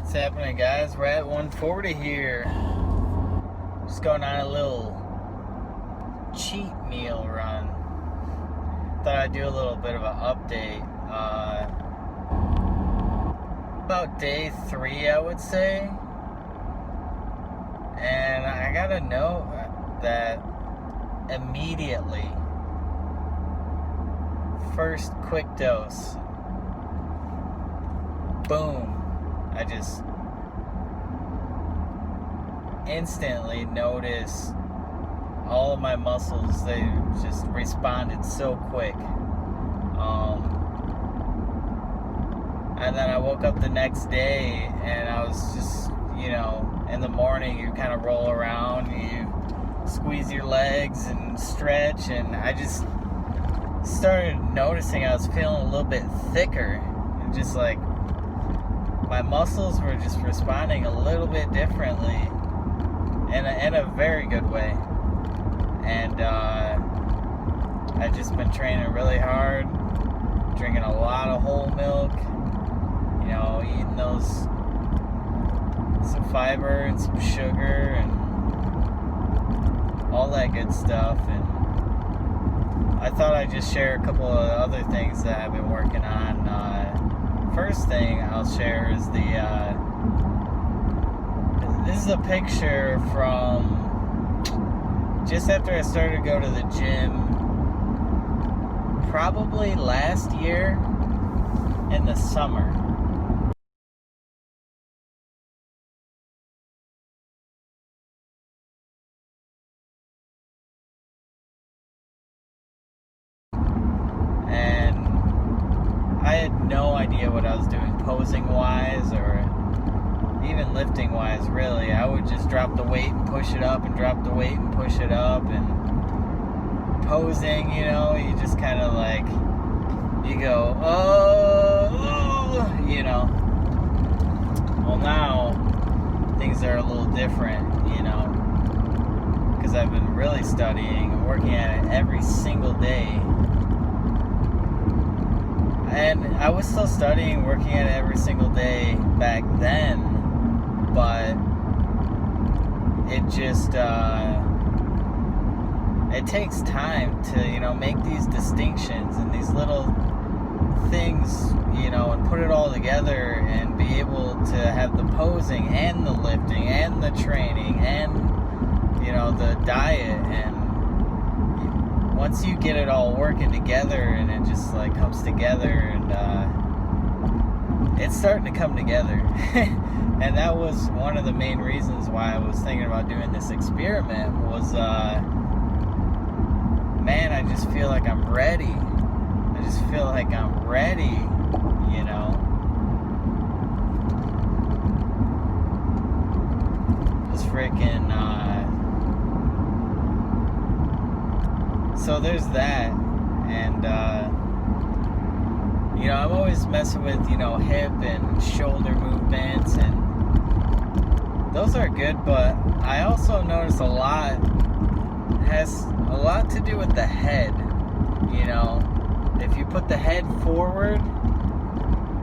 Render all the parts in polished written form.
What's happening, guys? We're at 140 here. Just going on a little cheat meal run. Thought I'd do a little bit of an update. About day 3, I would say. And I gotta note that immediately, first quick dose, boom. I just instantly noticed all of my muscles, they just responded so quick. And then I woke up the next day and I was just, in the morning you kind of roll around, you squeeze your legs and stretch, and I just started noticing I was feeling a little bit thicker, and just like my muscles were just responding a little bit differently in a very good way. And I've just been training really hard, drinking a lot of whole milk, eating some fiber and some sugar and all that good stuff. And I thought I'd just share a couple of other things that I've been working on. First thing I'll share is this is a picture from just after I started to go to the gym, probably last year in the summer. And I had no idea what I was doing posing wise or even lifting wise, really. I would just drop the weight and push it up and drop the weight and push it up. And posing, you just kind of like, you go, Well, now things are a little different, because I've been really studying and working at it every single day. And I was still studying, working at it every single day back then, but it just, it takes time to, make these distinctions and these little things, and put it all together and be able to have the posing and the lifting and the training and, the diet. And once you get it all working together and it just like comes together, and it's starting to come together. And that was one of the main reasons why I was thinking about doing this experiment was, man, I just feel like I'm ready. I just feel like I'm ready, Just freaking, so there's that. And, I'm always messing with, hip and shoulder movements, and those are good, but I also notice a lot has a lot to do with the head. If you put the head forward,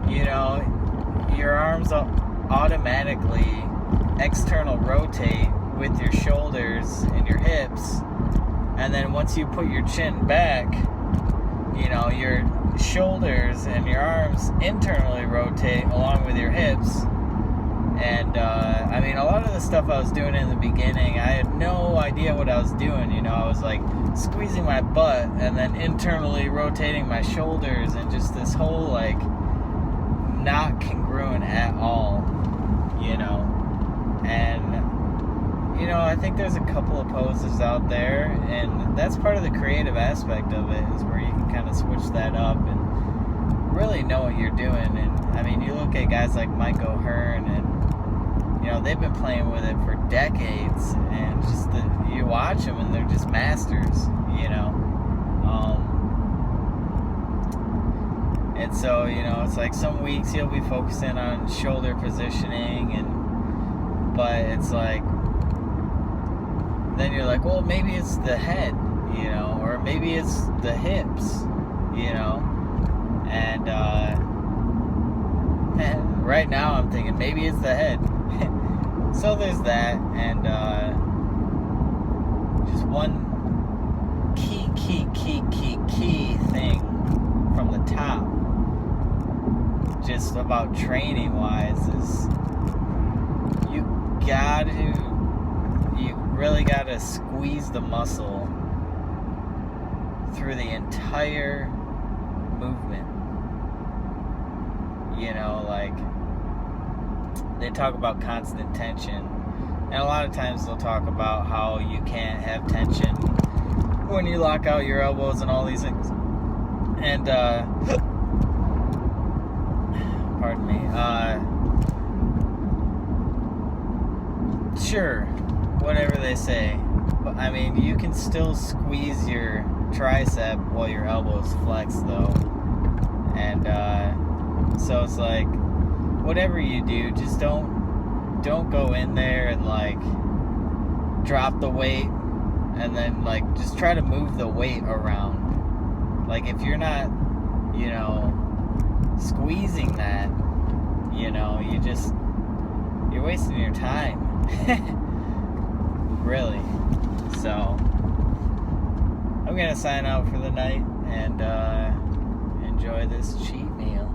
your arms automatically external rotate with your shoulders and your hips. And then once you put your chin back, your shoulders and your arms internally rotate along with your hips. And a lot of the stuff I was doing in the beginning, I had no idea what I was doing. I was like squeezing my butt and then internally rotating my shoulders, and just this whole like not congruent at all, And I think there's a couple of poses out there, and that's part of the creative aspect of it, is where you can kind of switch that up and really know what you're doing. And you look at guys like Mike O'Hearn, and they've been playing with it for decades, and just you watch them and they're just masters, and so it's like some weeks he'll be focusing on shoulder positioning, but it's like, then you're like, well, maybe it's the head, or maybe it's the hips, and right now I'm thinking maybe it's the head. So there's that, and just one key thing from the top, just about training wise, is you really gotta squeeze the muscle through the entire movement. You know, like, they talk about constant tension, and a lot of times they'll talk about how you can't have tension when you lock out your elbows and all these things. And pardon me, sure, whatever they say, but I mean, you can still squeeze your tricep while your elbows flex though. And so it's like, whatever you do, just don't go in there and like drop the weight and then like just try to move the weight around. Like, if you're not, you know, squeezing that, you know, you're wasting your time. Really. So I'm gonna sign out for the night and enjoy this cheat meal.